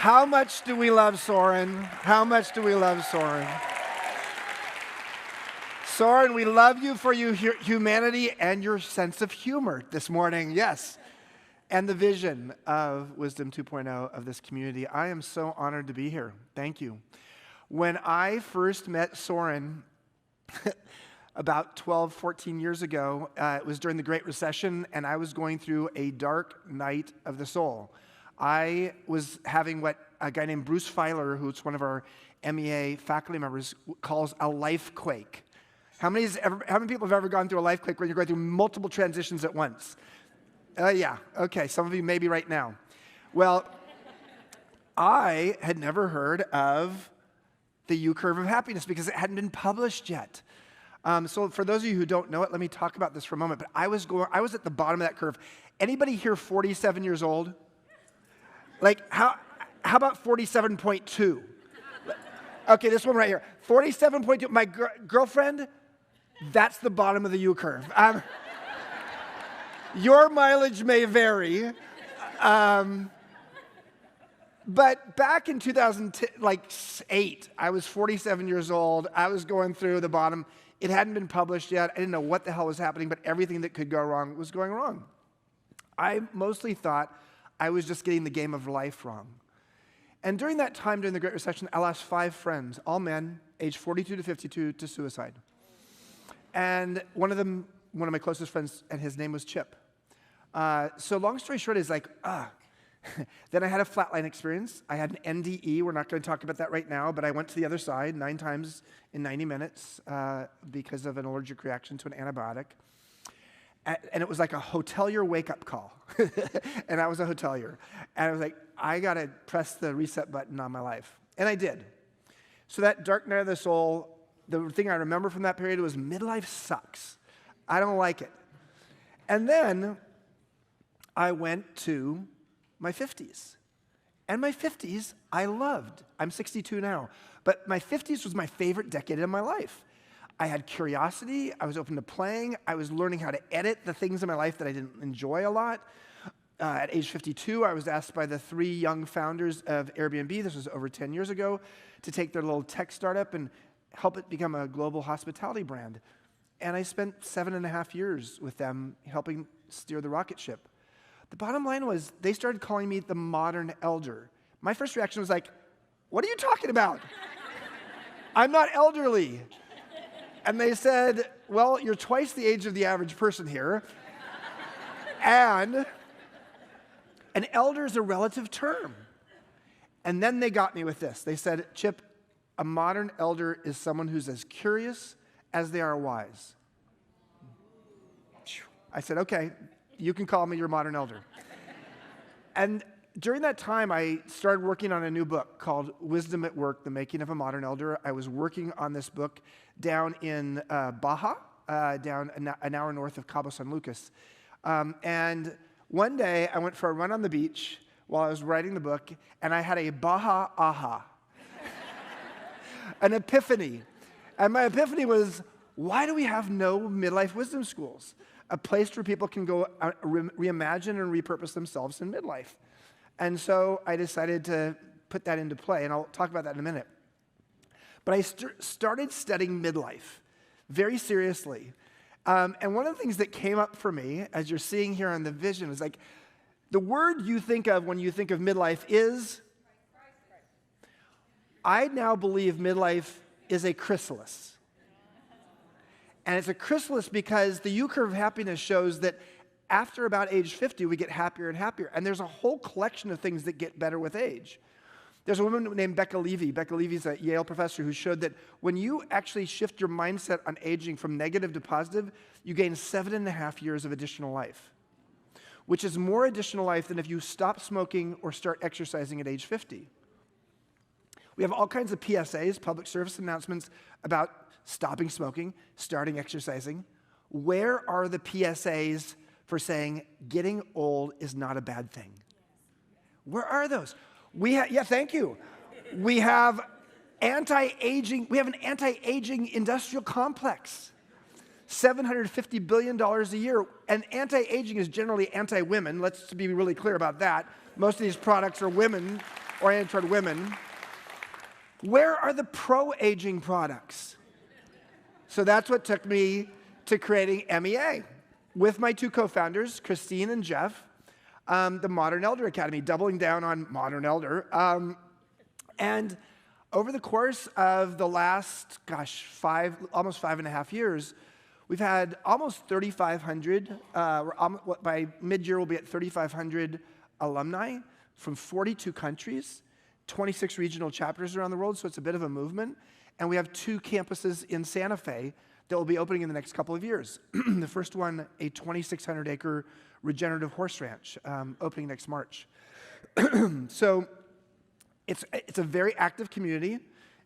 How much do we love Soren? How much do we love Soren? Soren, we love you for your humanity and your sense of humor this morning, yes. And the vision of Wisdom 2.0 of this community. I am so honored to be here. Thank you. When I first met Soren about 12, 14 years ago, it was during the Great Recession, and I was going through a dark night of the soul. I was having what a guy named Bruce Feiler, who's one of our MEA faculty members, calls a life quake. How many people have ever gone through a life quake where you're going through multiple transitions at once? Yeah, okay, some of you maybe right now. Well, I had never heard of the U-curve of happiness because it hadn't been published yet. So for those of you who don't know it, let me talk about this for a moment. But I was at the bottom of that curve. Anybody here 47 years old? Like, how about 47.2? Okay, this one right here. 47.2. My girlfriend, that's the bottom of the U-curve. Your mileage may vary. But back in 2008, I was 47 years old. I was going through the bottom. It hadn't been published yet. I didn't know what the hell was happening, but everything that could go wrong was going wrong. I mostly thought I was just getting the game of life wrong. And during that time, during the Great Recession, I lost 5 friends, all men, aged 42 to 52, to suicide. And one of them, one of my closest friends, and his name was Chip. So long story short is like, then I had a flatline experience. I had an NDE. We're not going to talk about that right now, but I went to the other side 9 times in 90 minutes because of an allergic reaction to an antibiotic. And it was like a hotelier wake-up call. And I was a hotelier. And I was like, I got to press the reset button on my life. And I did. So that dark night of the soul, the thing I remember from that period was midlife sucks. I don't like it. And then I went to my 50s. And my 50s, I loved. I'm 62 now. But my 50s was my favorite decade of my life. I had curiosity. I was open to playing. I was learning how to edit the things in my life that I didn't enjoy a lot. At age 52, I was asked by the 3 young founders of Airbnb, this was over 10 years ago, to take their little tech startup and help it become a global hospitality brand. And I spent 7.5 years with them helping steer the rocket ship. The bottom line was they started calling me the modern elder. My first reaction was like, what are you talking about? I'm not elderly. And they said, well, you're twice the age of the average person here. And an elder is a relative term. And then they got me with this. They said, Chip, a modern elder is someone who's as curious as they are wise. I said, okay, you can call me your modern elder. And during that time, I started working on a new book called Wisdom at Work, The Making of a Modern Elder. I was working on this book down in Baja, down an hour north of Cabo San Lucas. And one day, I went for a run on the beach while I was writing the book, and I had a Baja aha, an epiphany. And my epiphany was, why do we have no midlife wisdom schools? A place where people can go reimagine and repurpose themselves in midlife. And so I decided to put that into play, and I'll talk about that in a minute. But I started studying midlife very seriously. And one of the things that came up for me, as you're seeing here on the vision, is like, the word you think of when you think of midlife is, I now believe midlife is a chrysalis. And it's a chrysalis because the U-curve of happiness shows that after about age 50, we get happier and happier. And there's a whole collection of things that get better with age. There's a woman named Becca Levy. Becca Levy's a Yale professor who showed that when you actually shift your mindset on aging from negative to positive, you gain 7.5 years of additional life, which is more additional life than if you stop smoking or start exercising at age 50. We have all kinds of PSAs, public service announcements, about stopping smoking, starting exercising. Where are the PSAs for saying getting old is not a bad thing? Where are those? Yeah, thank you. We have anti-aging, we have an anti-aging industrial complex. $750 billion a year. And anti-aging is generally anti-women. Let's be really clear about that. Most of these products are women oriented toward women. Where are the pro-aging products? So that's what took me to creating MEA with my two co-founders, Christine and Jeff, the Modern Elder Academy, doubling down on Modern Elder. And over the course of the last, almost 5.5 years, we've had almost 3,500, by mid-year we'll be at 3,500 alumni from 42 countries, 26 regional chapters around the world, so it's a bit of a movement. And we have 2 campuses in Santa Fe that will be opening in the next couple of years. The first one, a 2,600-acre regenerative horse ranch, opening next March. So it's a very active community.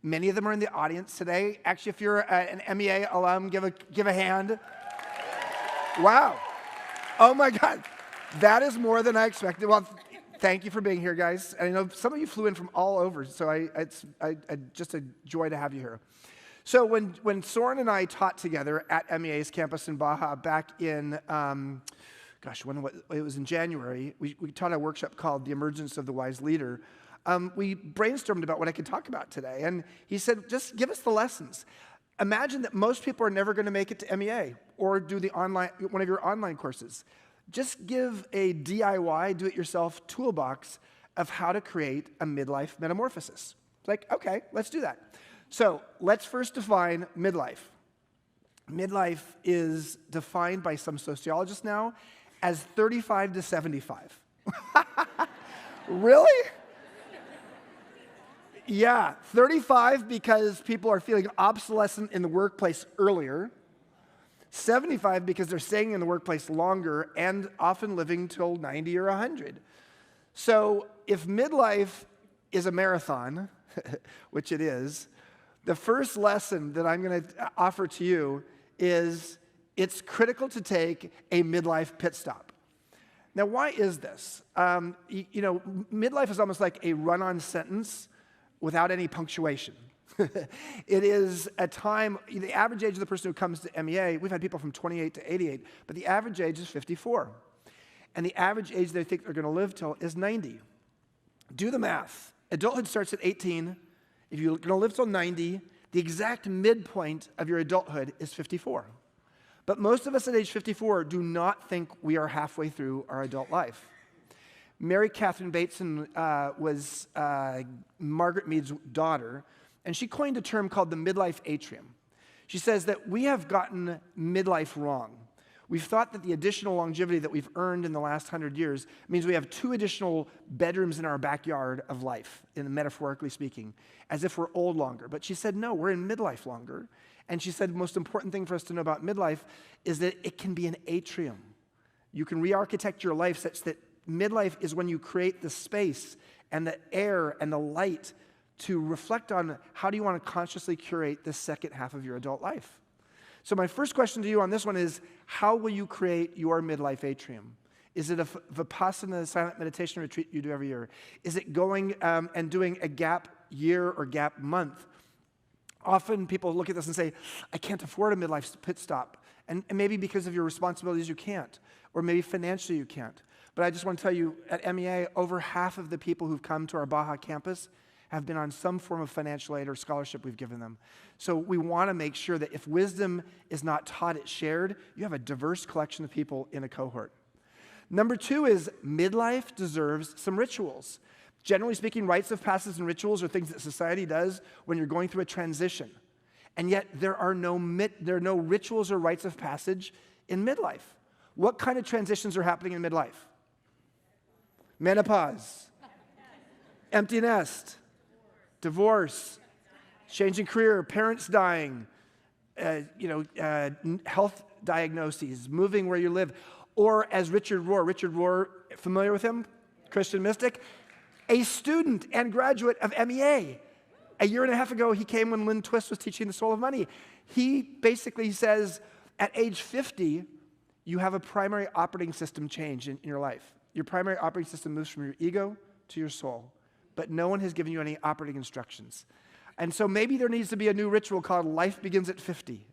Many of them are in the audience today. Actually, if you're an MEA alum, give a hand. Wow. Oh my God. That is more than I expected. Well, thank you for being here, guys. And I know some of you flew in from all over, so it's just a joy to have you here. So when Soren and I taught together at MEA's campus in Baja back in, it was in January, we taught a workshop called The Emergence of the Wise Leader. We brainstormed about what I could talk about today, and he said, just give us the lessons. Imagine that most people are never going to make it to MEA or do one of your online courses. Just give a DIY, do-it-yourself toolbox of how to create a midlife metamorphosis. It's like, okay, let's do that. So let's first define midlife. Midlife is defined by some sociologists now as 35 to 75. Really? Yeah, 35 because people are feeling obsolescent in the workplace earlier. 75 because they're staying in the workplace longer and often living till 90 or 100. So if midlife is a marathon, which it is, the first lesson that I'm going to offer to you is it's critical to take a midlife pit stop. Now, why is this? Midlife is almost like a run-on sentence without any punctuation. It is a time, the average age of the person who comes to MEA, we've had people from 28 to 88, but the average age is 54. And the average age they think they're going to live till is 90. Do the math. Adulthood starts at 18. If you're going to live till 90, the exact midpoint of your adulthood is 54. But most of us at age 54 do not think we are halfway through our adult life. Mary Catherine Bateson was Margaret Mead's daughter, and she coined a term called the midlife atrium. She says that we have gotten midlife wrong. We've thought that the additional longevity that we've earned in the last 100 years means we have 2 additional bedrooms in our backyard of life, metaphorically speaking, as if we're old longer. But she said, no, we're in midlife longer. And she said the most important thing for us to know about midlife is that it can be an atrium. You can re-architect your life such that midlife is when you create the space and the air and the light to reflect on how do you want to consciously curate the second half of your adult life. So my first question to you on this one is, how will you create your midlife atrium? Is it a Vipassana silent meditation retreat you do every year? Is it going and doing a gap year or gap month? Often people look at this and say, I can't afford a midlife pit stop. And maybe because of your responsibilities you can't, or maybe financially you can't. But I just want to tell you, at MEA, over half of the people who've come to our Baja campus have been on some form of financial aid or scholarship we've given them. So we want to make sure that if wisdom is not taught, it's shared. You have a diverse collection of people in a cohort. Number 2 is midlife deserves some rituals. Generally speaking, rites of passage and rituals are things that society does when you're going through a transition. And yet there are no rituals or rites of passage in midlife. What kind of transitions are happening in midlife? Menopause, empty nest, divorce, changing career, parents dying, health diagnoses, moving where you live. Or as Richard Rohr, familiar with him? Christian mystic, a student and graduate of MEA. A year and a half ago, he came when Lynn Twist was teaching The Soul of Money. He basically says, at age 50, you have a primary operating system change in your life. Your primary operating system moves from your ego to your soul, but no one has given you any operating instructions. And so maybe there needs to be a new ritual called Life Begins at 50.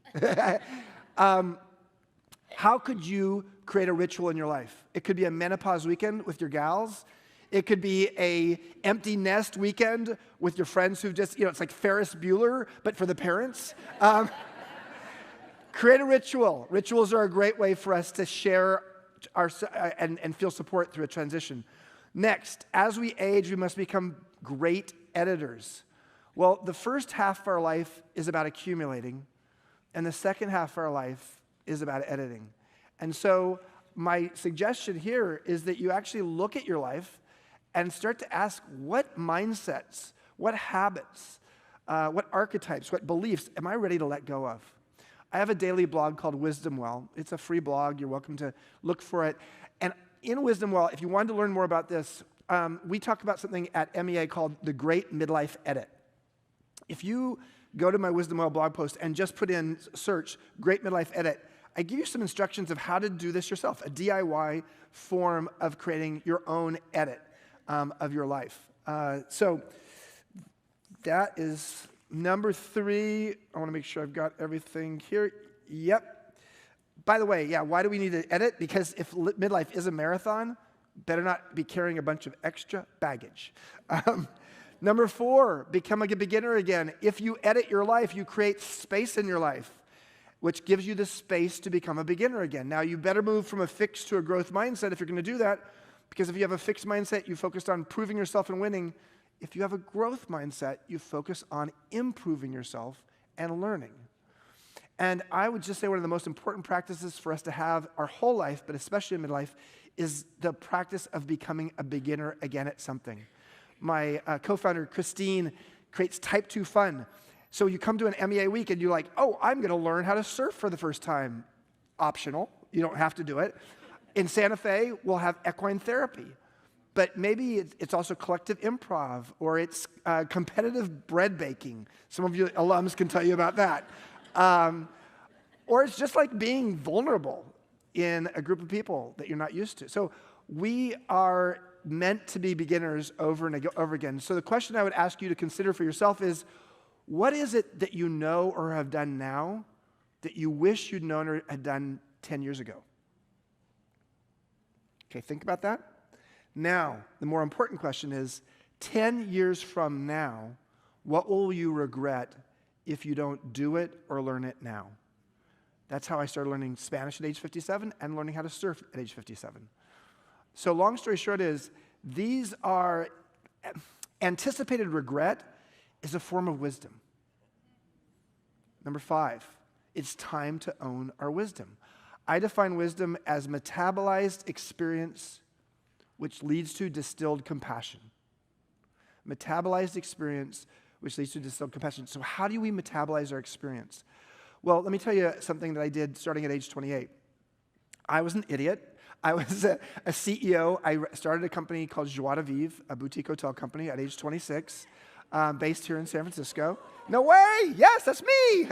How could you create a ritual in your life? It could be a menopause weekend with your gals. It could be a empty nest weekend with your friends who just, it's like Ferris Bueller, but for the parents. Create a ritual. Rituals are a great way for us to share and feel support through a transition. Next, as we age, we must become great editors. Well, the first half of our life is about accumulating, and the second half of our life is about editing. And so my suggestion here is that you actually look at your life and start to ask, what mindsets, what habits, what archetypes, what beliefs am I ready to let go of? I have a daily blog called Wisdom Well. It's a free blog. You're welcome to look for it. And in Wisdom Well, if you wanted to learn more about this, we talk about something at MEA called the Great Midlife Edit. If you go to my Wisdom Well blog post and just put in search Great Midlife Edit, I give you some instructions of how to do this yourself, a DIY form of creating your own edit of your life. So that is number 3. I want to make sure I've got everything here. Yep. By the way, why do we need to edit? Because if midlife is a marathon, better not be carrying a bunch of extra baggage. Number 4, become a beginner again. If you edit your life, you create space in your life, which gives you the space to become a beginner again. Now, you better move from a fixed to a growth mindset if you're going to do that, because if you have a fixed mindset, you focused on proving yourself and winning. If you have a growth mindset, you focus on improving yourself and learning. And I would just say one of the most important practices for us to have our whole life, but especially in midlife, is the practice of becoming a beginner again at something. My co-founder, Christine, creates Type 2 Fun. So you come to an MEA week and you're like, oh, I'm going to learn how to surf for the first time. Optional. You don't have to do it. In Santa Fe, we'll have equine therapy. But maybe it's also collective improv, or it's competitive bread baking. Some of you alums can tell you about that. Or it's just like being vulnerable in a group of people that you're not used to. So we are meant to be beginners over and over again. So the question I would ask you to consider for yourself is, what is it that you know or have done now that you wish you'd known or had done 10 years ago? Okay, think about that. Now, the more important question is, 10 years from now, what will you regret if you don't do it or learn it now? That's how I started learning Spanish at age 57 and learning how to surf at age 57. So long story short is, these are, anticipated regret is a form of wisdom. Number 5, it's time to own our wisdom. I define wisdom as metabolized experience which leads to distilled compassion. Metabolized experience which leads to distilled compassion. So how do we metabolize our experience? Well, let me tell you something that I did starting at age 28. I was an idiot. I was a CEO. I started a company called Joie de Vivre, a boutique hotel company at age 26, based here in San Francisco. No way! Yes, that's me!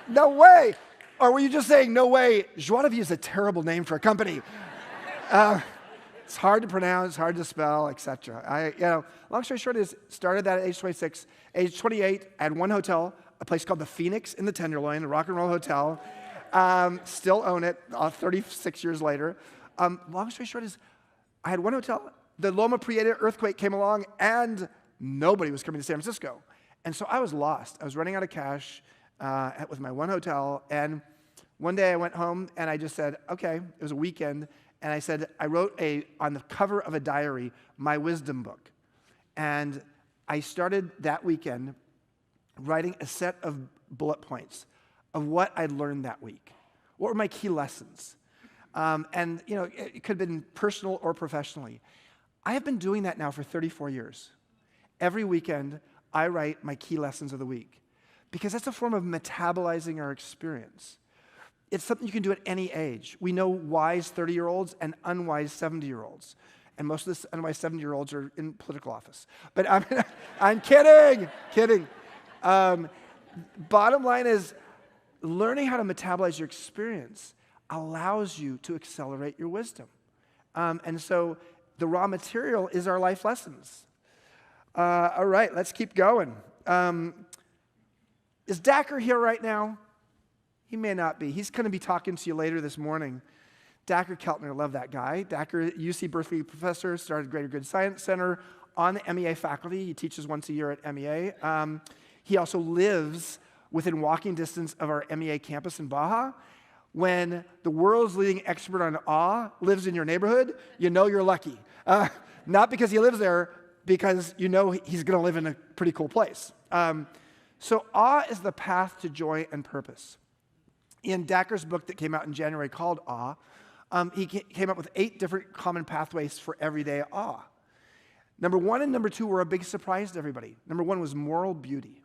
No way! Or were you just saying, no way, Joie de Vivre is a terrible name for a company. It's hard to pronounce, hard to spell, etc. Long story short is, started that at age 26. Age 28, I had one hotel, a place called the Phoenix in the Tenderloin, a rock and roll hotel. Still own it 36 years later. Long story short is, I had one hotel, the Loma Prieta earthquake came along, and nobody was coming to San Francisco. And so I was lost. I was running out of cash with my one hotel, and one day I went home and I just said, okay, it was a weekend, and I said, I wrote on the cover of a diary, my wisdom book. And I started that weekend writing a set of bullet points of what I'd learned that week. What were my key lessons? It could have been personal or professionally. I have been doing that now for 34 years. Every weekend, I write my key lessons of the week, because that's a form of metabolizing our experience. It's something you can do at any age. We know wise 30-year-olds and unwise 70-year-olds. And most of the unwise 70-year-olds are in political office. But I'm kidding. Bottom line is, learning how to metabolize your experience allows you to accelerate your wisdom. And so the raw material is our life lessons. All right, let's keep going. Is Dacker here right now? He may not be. He's going to be talking to you later this morning. Dacher Keltner, love that guy. Dacher, UC Berkeley professor, started Greater Good Science Center on the MEA faculty. He teaches once a year at MEA. He also lives within walking distance of our MEA campus in Baja. When the world's leading expert on awe lives in your neighborhood, you know you're lucky. Not because he lives there, because you know he's going to live in a pretty cool place. So awe is the path to joy and purpose. In Dacher's book that came out in January called Awe, he came up with 8 different common pathways for everyday awe. Number 1 and number 2 were a big surprise to everybody. Number 1 was moral beauty,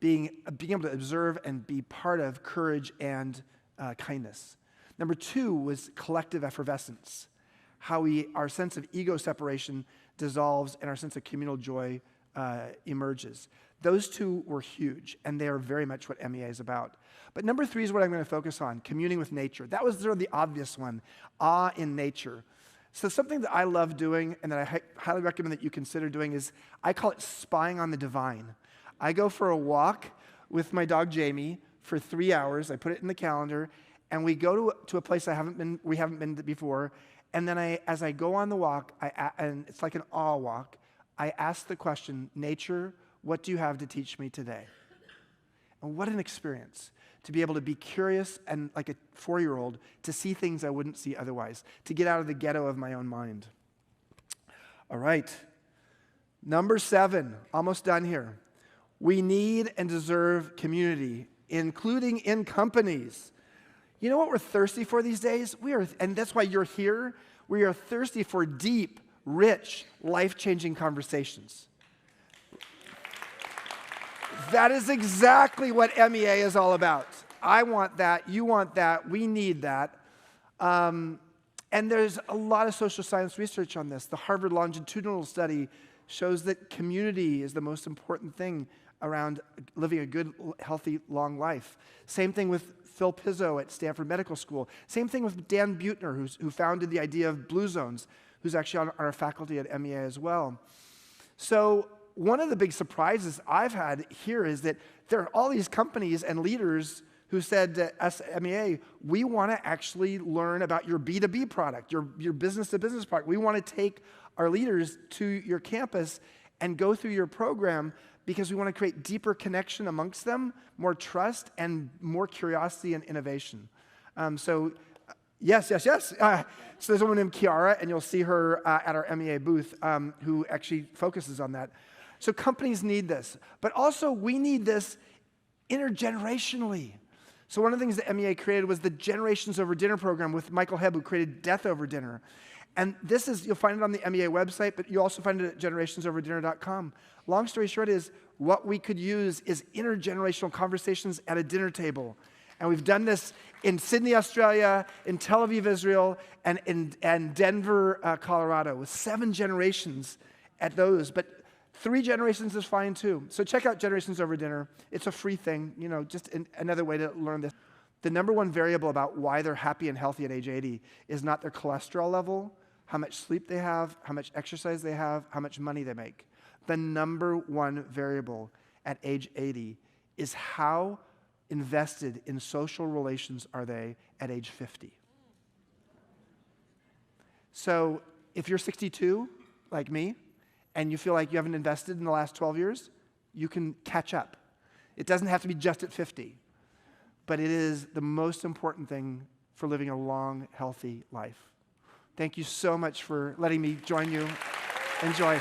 being able to observe and be part of courage and kindness. Number 2 was collective effervescence, how our sense of ego separation dissolves and our sense of communal joy emerges. Those 2 were huge, and they are very much what MEA is about. But number 3 is what I'm going to focus on, communing with nature. That was sort of the obvious one, awe in nature. So something that I love doing and that I highly recommend that you consider doing is, I call it spying on the divine. I go for a walk with my dog Jamie for 3 hours. I put it in the calendar, and we go to a place we haven't been before. And then as I go on the walk, and it's like an awe walk, I ask the question, nature, what do you have to teach me today? And what an experience to be able to be curious and like a 4-year-old to see things I wouldn't see otherwise, to get out of the ghetto of my own mind. All right. Number 7, almost done here. We need and deserve community, including in companies. You know what we're thirsty for these days? And that's why you're here. We are thirsty for deep, rich, life-changing conversations. That is exactly what MEA is all about. I want that. You want that. We need that. And there's a lot of social science research on this. The Harvard longitudinal study shows that community is the most important thing around living a good, healthy, long life. Same thing with Phil Pizzo at Stanford Medical School. Same thing with Dan Buettner, who founded the idea of Blue Zones, who's actually on our faculty at MEA as well. So one of the big surprises I've had here is that there are all these companies and leaders who said to us at MEA, we want to actually learn about your B2B product, your business-to-business product. We want to take our leaders to your campus and go through your program because we want to create deeper connection amongst them, more trust, and more curiosity and innovation. Yes. So there's a woman named Kiara, and you'll see her at our MEA booth who actually focuses on that. So companies need this, but also we need this intergenerationally. So one of the things that MEA created was the Generations Over Dinner program with Michael Hebb, who created Death Over Dinner. And this is, you'll find it on the MEA website, but you'll also find it at generationsoverdinner.com. Long story short is, what we could use is intergenerational conversations at a dinner table. And we've done this in Sydney, Australia, in Tel Aviv, Israel, and in Denver, Colorado, with 7 generations at those. But 3 generations is fine too. So check out Generations Over Dinner. It's a free thing, just another way to learn this. The number 1 variable about why they're happy and healthy at age 80 is not their cholesterol level, how much sleep they have, how much exercise they have, how much money they make. The number 1 variable at age 80 is how invested in social relations are they at age 50. So if you're 62, like me, and you feel like you haven't invested in the last 12 years, you can catch up. It doesn't have to be just at 50, but it is the most important thing for living a long, healthy life. Thank you so much for letting me join you. Enjoy.